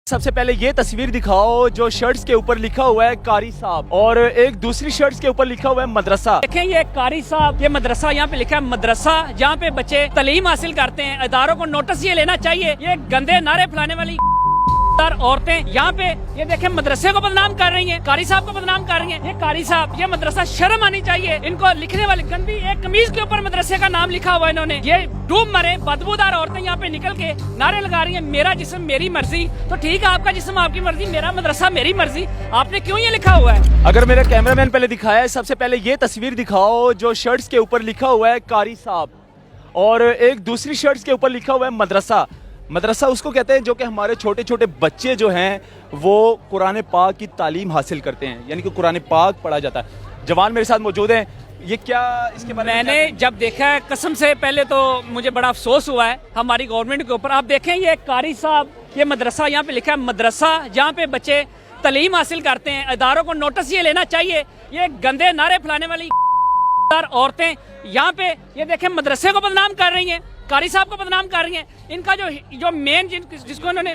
सबसे पहले ये तस्वीर दिखाओ जो शर्ट्स के ऊपर लिखा हुआ है कारी साहब और एक दूसरी शर्ट्स के ऊपर लिखा हुआ है मदरसा। देखें ये कारी साहब, ये मदरसा, यहाँ पे लिखा है मदरसा, जहाँ पे बच्चे तालीम हासिल करते हैं। इदारों को नोटिस ये लेना चाहिए, ये गंदे नारे फैलाने वाली औरतें यहाँ पे ये देखें मदरसे को बदनाम कर रही हैं, कारी साहब को बदनाम कर रही हैं। ये कारी साहब, ये मदरसा, शर्म आनी चाहिए इनको। लिखने वाले गंदी एक कमीज के ऊपर मदरसे का नाम लिखा हुआ है इन्होंने। ये डूब मरे बदबूदार औरतें यहाँ पे निकल के नारे लगा रही हैं, मेरा जिस्म मेरी मर्जी। तो ठीक है, आपका जिस्म आपकी मर्जी, मेरा मदरसा मेरी मर्जी। आपने क्यों ये लिखा हुआ है? अगर मेरा कैमरामैन पहले दिखाया है, सबसे पहले ये तस्वीर दिखाओ जो शर्ट्स के ऊपर लिखा हुआ है कारी साहब और एक दूसरी शर्ट्स के ऊपर लिखा हुआ है मदरसा। मदरसा उसको कहते हैं जो कि हमारे छोटे छोटे बच्चे जो हैं वो कुरान पाक की तालीम हासिल करते हैं, यानी कि कुरान पाक पढ़ा जाता है। जवान मेरे साथ मौजूद हैं, ये क्या इसके बारे में? मैंने जब देखा है, कसम से पहले तो मुझे बड़ा अफसोस हुआ है हमारी गवर्नमेंट के ऊपर। आप देखें ये कारी साहब, ये मदरसा, यहाँ पे लिखा है मदरसा, जहाँ पे बच्चे तालीम हासिल करते हैं। इदारों को नोटिस ये लेना चाहिए, ये गंदे नारे फैलाने वाली औरतें यहाँ पे ये देखें मदरसे को बदनाम कर रही हैं, कारी साहब को बदनाम कर रही हैं। इनका जो मेन जिसको इन्होंने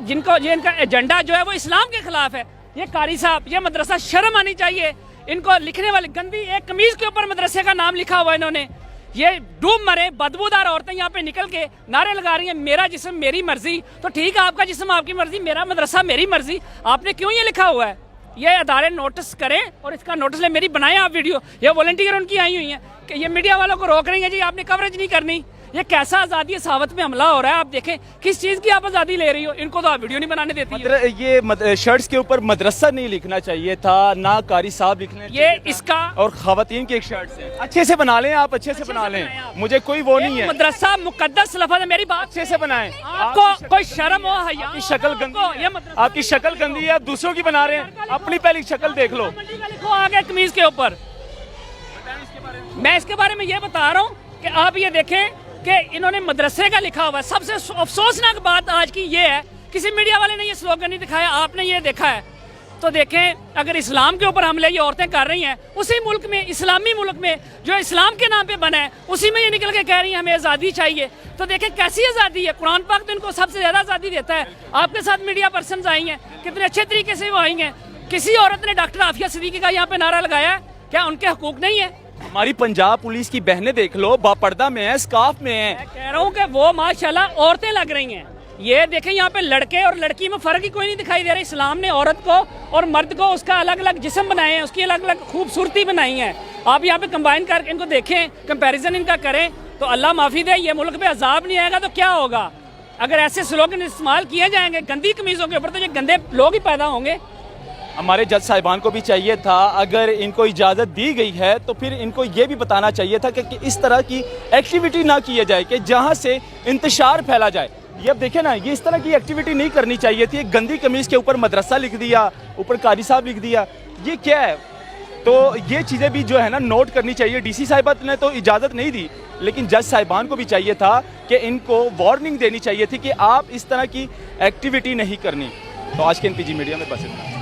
इनका एजेंडा जो है वो इस्लाम के खिलाफ है। ये कारी साहब, ये मदरसा, शर्म आनी चाहिए इनको। लिखने वाले गंदी एक कमीज के ऊपर मदरसे का नाम लिखा हुआ है इन्होंने। ये डूब मरे बदबूदार औरतें यहाँ पे निकल के नारे लगा रही हैं, मेरा जिस्म मेरी मर्जी। तो ठीक है, आपका जिस्म आपकी मर्जी, मेरा मदरसा मेरी मर्जी। आपने क्यों ये लिखा हुआ है? ये अदारे नोटिस करें और इसका नोटिस ले। मेरी बनाए आप वीडियो, ये वॉलंटियर उनकी आई हुई हैं कि ये मीडिया वालों को रोक रही है जी, आपने कवरेज नहीं करनी। ये कैसा आज़ादी सहावत में हमला हो रहा है? आप देखें किस चीज़ की आप आज़ादी ले रही हो, इनको तो आप वीडियो नहीं बनाने देती। ये शर्ट्स के ऊपर मदरसा नहीं लिखना चाहिए था, ना कारी साहब लिखने ये इसका और खवातीन की एक शर्ट है। अच्छे से बना लें आप, अच्छे से बना लें, मुझे कोई वो नहीं है। मदरसा मुकद्दस लफ्ज़ है, मेरी बात अच्छे से बनाएं। आपको कोई शर्म हो? आपकी शक्ल गंदी है, आपकी शक्ल गंदी है, आप दूसरों की बना रहे हैं, अपनी पहली शक्ल देख लो। आगे कमीज के ऊपर मैं इसके बारे में ये बता रहा हूँ कि आप ये देखें कि इन्होंने मदरसे का लिखा हुआ है। सबसे अफसोसनाक बात आज की ये है, किसी मीडिया वाले ने ये स्लोगन नहीं दिखाया, आपने ये देखा है। तो देखें, अगर इस्लाम के ऊपर हमले ये औरतें कर रही हैं, उसी मुल्क में, इस्लामी मुल्क में जो इस्लाम के नाम पे बना है, उसी में ये निकल के कह रही हैं हमें आज़ादी चाहिए। तो देखें कैसी आज़ादी है। कुरान पाक तो इनको सबसे ज़्यादा आज़ादी देता है। आपके साथ मीडिया पर्सन आई हैं, कितने अच्छे तरीके से वो आई हैं। किसी औरत ने डॉक्टर आफिया सिद्दीकी का यहाँ पे नारा लगाया है, क्या उनके हकूक नहीं है? हमारी पंजाब पुलिस की बहनें देख लो, बापर्दा में है, स्कार्फ में है। मैं कह रहा हूँ कि वो माशाल्लाह औरतें लग रही हैं। ये देखें यहाँ पे लड़के और लड़की में फर्क ही कोई नहीं दिखाई दे रहा। इस्लाम ने औरत को और मर्द को उसका अलग अलग जिस्म बनाए हैं, उसकी अलग अलग खूबसूरती बनाई है। आप यहाँ पे कंबाइन करके इनको देखें, कंपैरिजन इनका करें, तो अल्लाह माफी दे, ये मुल्क पे अजाब नहीं आएगा तो क्या होगा? अगर ऐसे स्लोगन इस्तेमाल किए जाएंगे गंदी कमीजों के ऊपर, तो ये गंदे लोग ही पैदा होंगे। हमारे जज साहिबान को भी चाहिए था, अगर इनको इजाज़त दी गई है तो फिर इनको ये भी बताना चाहिए था कि इस तरह की एक्टिविटी ना किया जाए कि जहाँ से इंतशार फैला जाए। ये अब देखें ना, ये इस तरह की एक्टिविटी नहीं करनी चाहिए थी। गंदी कमीज़ के ऊपर मदरसा लिख दिया, ऊपर कारी साहब लिख दिया, ये क्या है? तो ये चीज़ें भी जो है ना नोट करनी चाहिए। डीसी साहिबा ने तो इजाज़त नहीं दी, लेकिन जज साहिबान को भी चाहिए था कि इनको वार्निंग देनी चाहिए थी कि आप इस तरह की एक्टिविटी नहीं करनी। तो आज के NPG मीडिया में बस इतना।